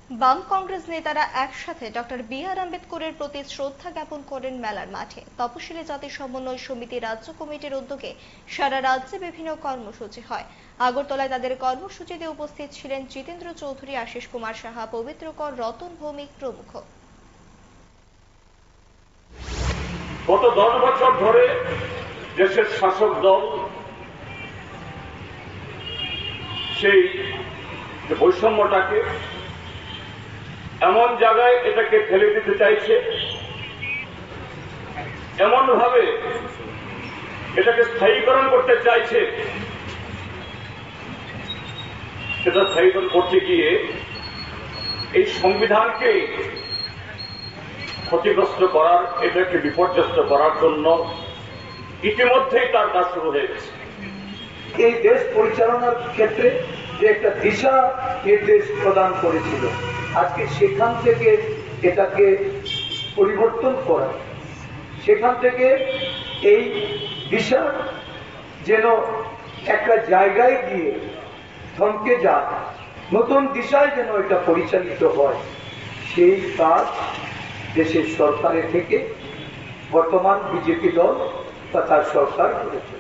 বাম কংগ্রেস নেতারা একসাথে ডক্টর বি.আর. আম্বেদকরের প্রতি শ্রদ্ধা জ্ঞাপন করেন মেলার মাঠে। তপশিলি জাতি সমন্বয় সমিতি রাজ্য কমিটির উদ্যোগে সারা রাজ্যে বিভিন্ন কর্মসূচি হয়। আগরতলায় তাদের কর্মসূচিতে উপস্থিত ছিলেন জিতেন্দ্র চৌধুরী, আশিস কুমার সাহা, পবিত্র কর, রতন ভৌমিক প্রমুখ। গত 10 বছর ধরে দেশের শাসক দল সেই বৈষম্যটাকে এমন জায়গায় এটাকে ফেলে দিতে চাইছে, এমন ভাবে এটাকে স্থায়ীকরণ করতে চাইছে, সেটা স্থায়ীকরণ করতে গিয়ে এই সংবিধানকে ক্ষতিগ্রস্ত করার, এটাকে বিপর্যস্ত করার জন্য ইতিমধ্যেই তার কাজ শুরু হয়ে গেছে। এই দেশ পরিচালনার ক্ষেত্রে যে একটা দিশা নির্দেশ প্রদান করেছিল, আজকে সেখান থেকে এটাকে পরিবর্তন করা, সেখান থেকে এই দিশা যেন একটা জায়গায় গিয়ে থমকে যায়, নতুন দিশায় যেন এটা পরিচালিত হয়, সেই কাজ দেশের সরকারের থেকে বর্তমান বিজেপি দল বা তার সরকার করেছে।